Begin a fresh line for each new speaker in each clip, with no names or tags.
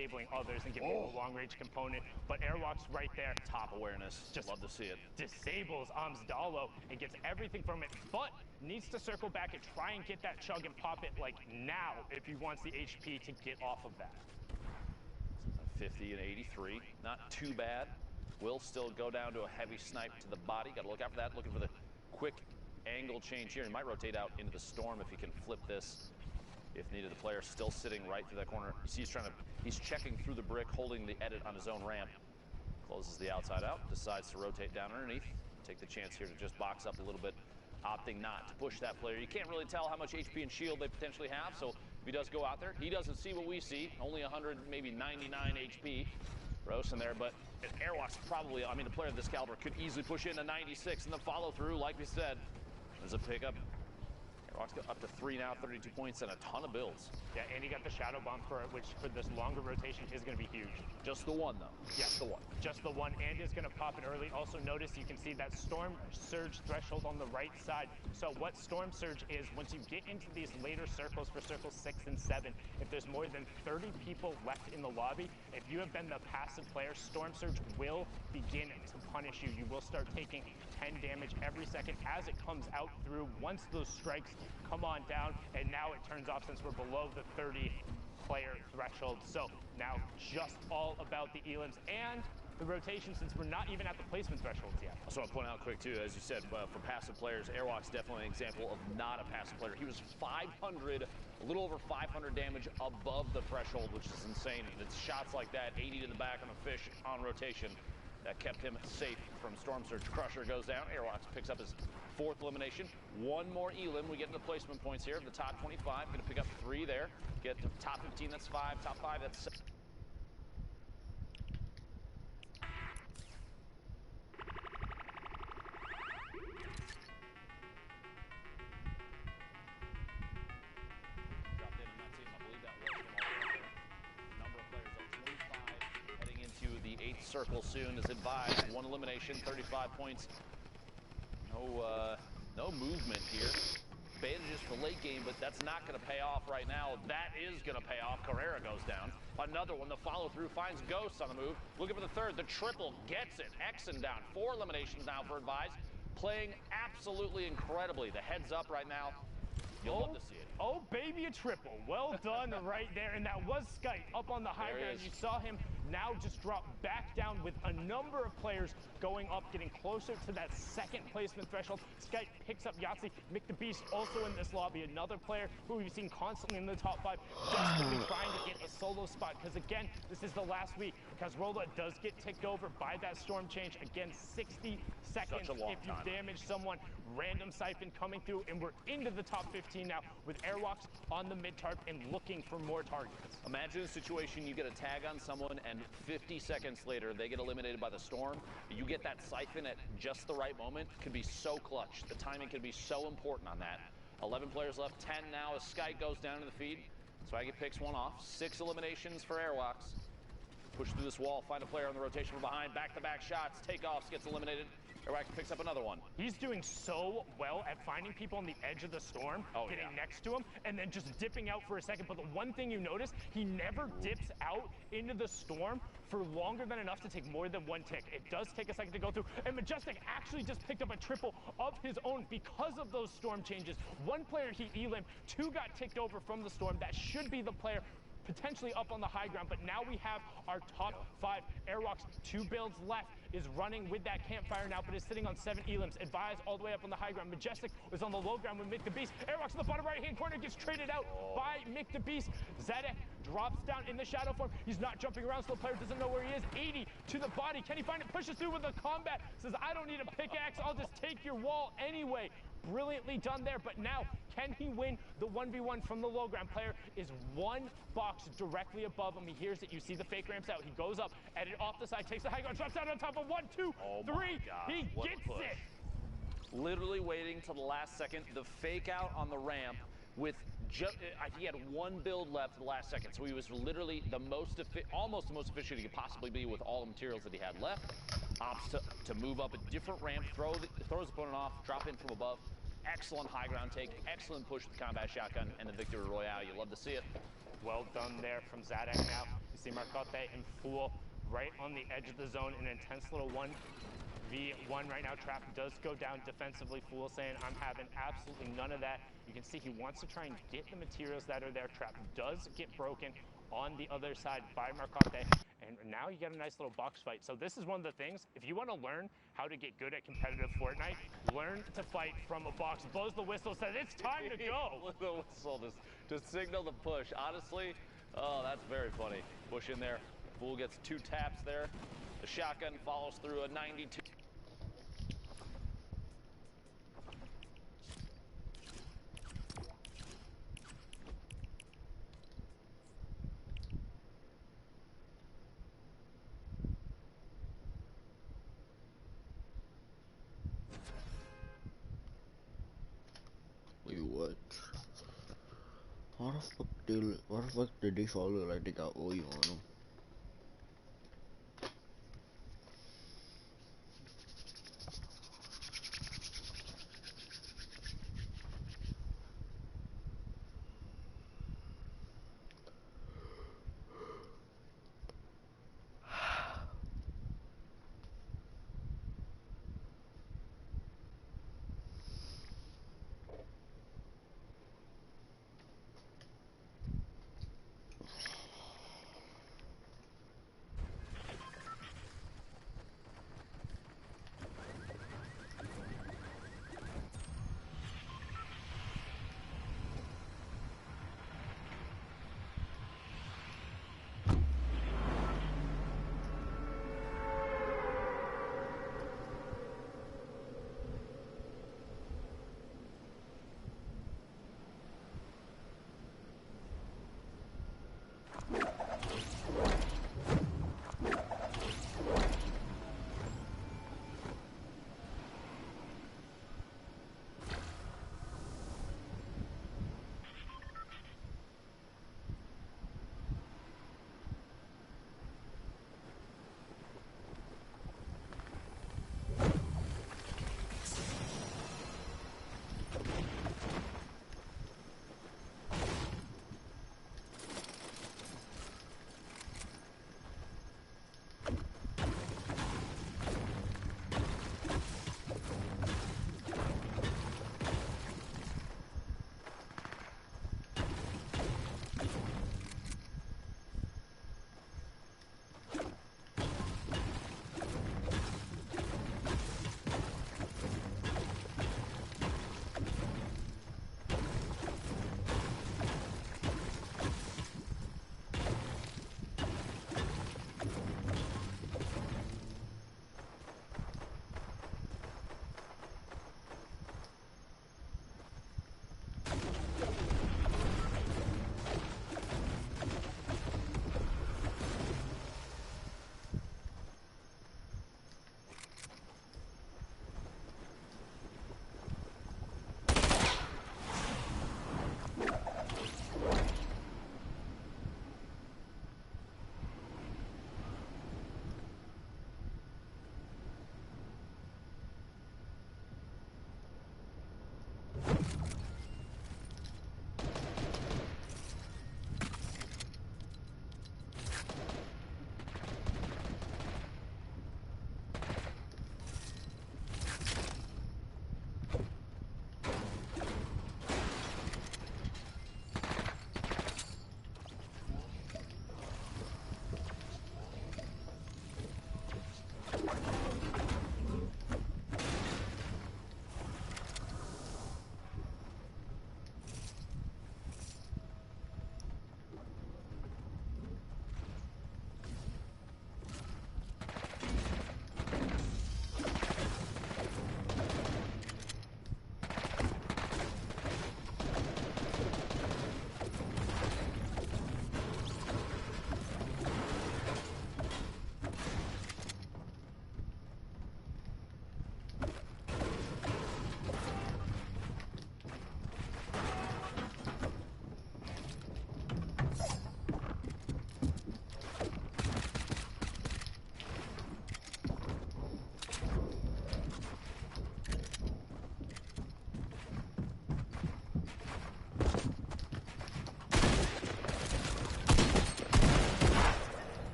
enabling others and giving them a long-range component. But Airwalk's right there.
Top awareness. Just love to see it.
Disables Amsdalo and gets everything from it, but needs to circle back and try and get that chug and pop it like now if he wants the HP to get off of that.
50 and 83, not too bad. Will still go down to a heavy snipe to the body. Got to look out for that, looking for the quick angle change here. He might rotate out into the storm if he can flip this if needed. The player still sitting right through that corner. You see he's checking through the brick, holding the edit on his own ramp. Closes the outside out, decides to rotate down underneath. Take the chance here to just box up a little bit, opting not to push that player. You can't really tell how much HP and shield they potentially have, so if he does go out there, he doesn't see what we see. Only 100, maybe 99 HP. Rose in there, but Airwalk's probably, I mean, a player of this caliber could easily push in a 96 and the follow through, like we said. There's a pickup. Airwalk's got up to 3 now, 32 points and a ton of builds.
Yeah, and he got the Shadow Bomb for it, which for this longer rotation is going to be huge.
Just the one, though.
Yes,
the one.
Just the one, and is going to pop it early. Also notice you can see that Storm Surge threshold on the right side. So what Storm Surge is, once you get into these later circles for circles 6 and 7, if there's more than 30 people left in the lobby, if you have been the passive player, Storm Surge will begin to punish you. You will start taking 10 damage every second as it comes out through. Once those strikes come on down, and now it turns off since we're below the 30 player threshold. So now just all about the elims and the rotation, since we're not even at the placement thresholds yet.
I just want to point out quick too, as you said, for passive players, Airwalk's definitely an example of not a passive player. He was 500, a little over 500 damage above the threshold, which is insane. And it's shots like that, 80 to the back on the fish on rotation, that kept him safe from Storm Surge. Crusher goes down. Airwalk picks up his 4th elimination. One more elim. We get into placement points here. The top 25, going to pick up 3 there. Get to top 15, that's 5. Top 5, that's 6. Dropped in, I'm not seeing him. I believe that was him all the way there. Number of players up 25. Heading into the 8th circle soon, as advised. 1 elimination, 35 points. No movement here. Advantages for late game, but that's not going to pay off right now. That is going to pay off. Carrera goes down. Another one. The follow through finds Ghost on the move. Looking for the 3rd. The triple gets it. Exon down. 4 eliminations now for Advise. Playing absolutely incredibly. The heads up right now. You'll love to see it.
Oh, baby, a triple. Well done right there. And that was Skype up on the high ground. You saw him now just drop back down with a number of players going up, getting closer to that 2nd placement threshold. Skype picks up Yahtzee. Mick the Beast also in this lobby. Another player who we've seen constantly in the top 5, desperately trying to get a solo spot. Because again, this is the last week. Kazrola does get ticked over by that storm change. Again, 60 seconds if you damage someone. Random siphon coming through, and we're into the top 15 now with Airwalks on the mid tarp and looking for more targets.
Imagine a situation you get a tag on someone and 50 seconds later they get eliminated by the storm. You get that siphon at just the right moment. Could be so clutch. The timing can be so important on that. 11 players left, 10 now as Sky goes down to the feed. Swaggy picks one off. 6 eliminations for Airwalks. Push through this wall, find a player on the rotation from behind. Back-to-back shots, takeoffs, gets eliminated. Airwalk picks up another one.
He's doing so well at finding people on the edge of the storm, getting next to him, and then just dipping out for a second. But the one thing you notice, he never dips out into the storm for longer than enough to take more than 1 tick. It does take a second to go through, and Majestic actually just picked up a triple of his own because of those storm changes. 1 player he elim'd, 2 got ticked over from the storm. That should be the player potentially up on the high ground, but now we have our top 5. Airwalks, 2 builds left, is running with that campfire now, but is sitting on 7 elims. Advise all the way up on the high ground. Majestic was on the low ground with Mick the Beast. Airwalks in the bottom right-hand corner, gets traded out by Mick the Beast. Zedek drops down in the shadow form. He's not jumping around, so the player doesn't know where he is. 80 to the body. Can he find it? Pushes through with the combat. Says, I don't need a pickaxe. I'll just take your wall anyway. Brilliantly done there, but now can he win the 1v1 from the low ground? Player is 1 box directly above him. He hears it. You see the fake ramps out. He goes up, edit off the side, takes the high ground, drops down on top of 1, 2, 3. He gets it.
Literally waiting till the last second. The fake out on the ramp with just, he had 1 build left at the last second. So he was literally the most, almost the most efficient he could possibly be with all the materials that he had left. Opts to move up a different ramp, throws his opponent off, drop in from above. Excellent high ground take, excellent push with the combat shotgun, and the victory royale. You love to see it.
Well done there from Zadek now. You see Marcotte and Fool right on the edge of the zone. An intense little 1v1 right now. Trap does go down defensively. Fool saying, I'm having absolutely none of that. You can see he wants to try and get the materials that are there. Trap does get broken on the other side by Marcotte. And now you get a nice little box fight. So this is one of the things, if you want to learn how to get good at competitive Fortnite, learn to fight from a box. Blows the whistle, says it's time to go.
The whistle to signal the push. Honestly, oh, that's very funny. Push in there. Fool gets 2 taps there. The shotgun follows through a 92.
Wait, what? What the fuck did they follow like they got oil on them?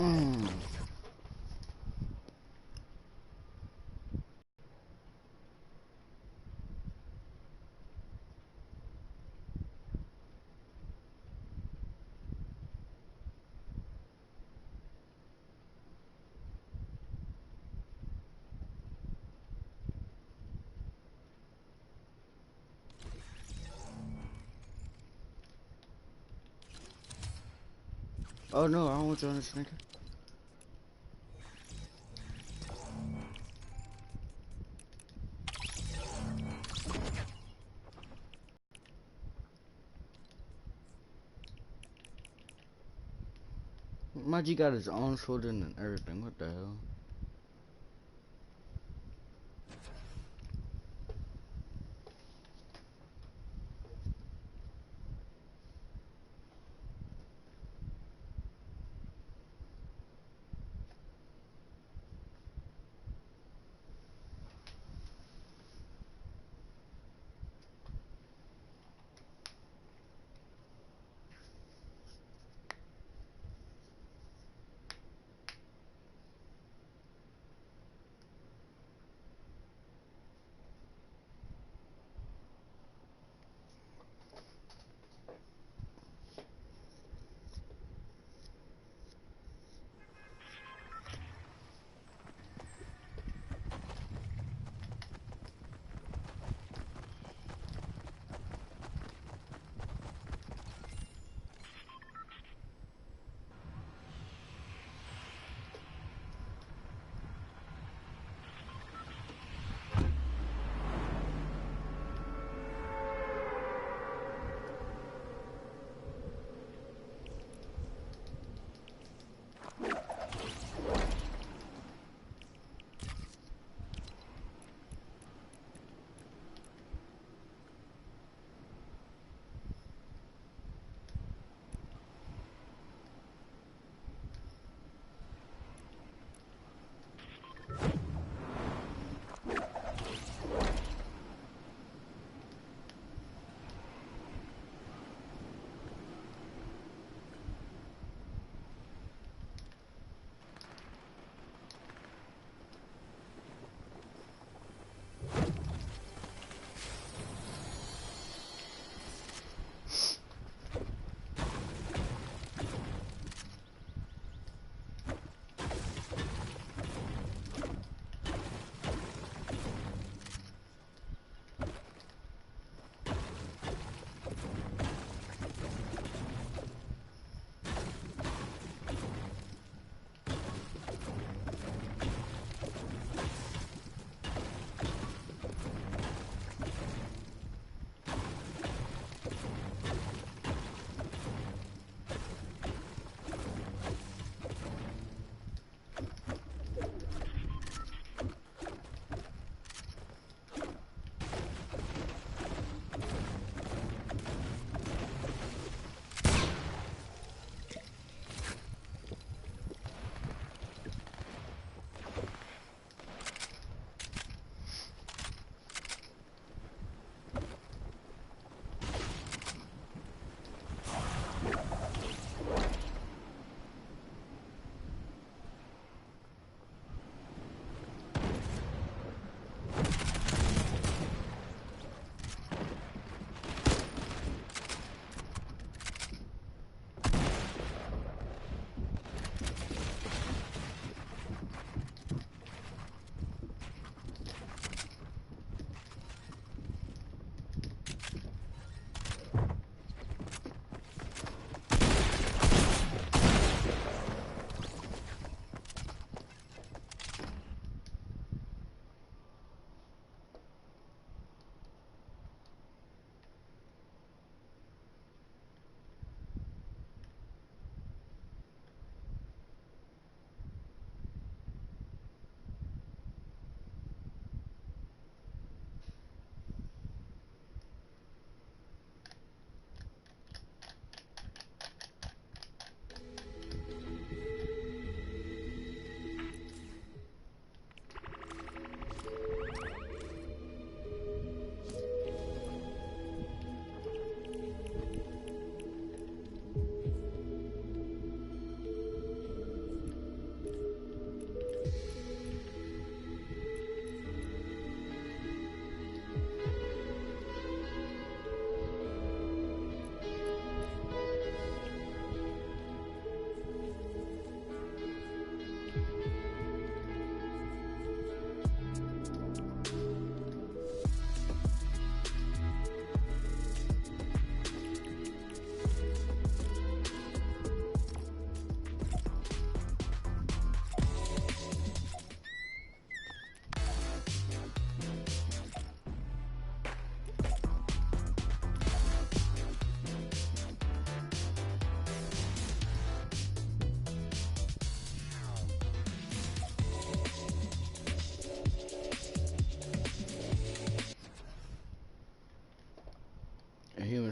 Mm. Oh no, I don't want you on this nigga. My G got his own children and everything. What the hell?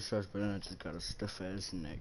this starts, but then I just got a stiff ass neck.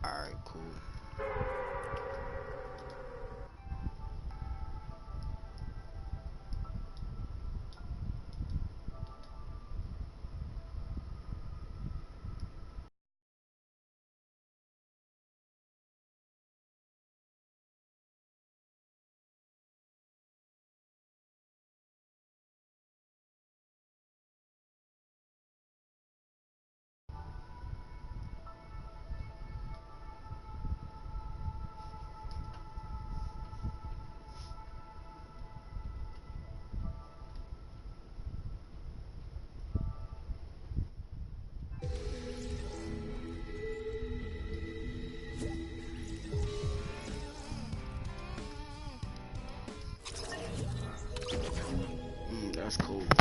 Alright, cool. That's cool.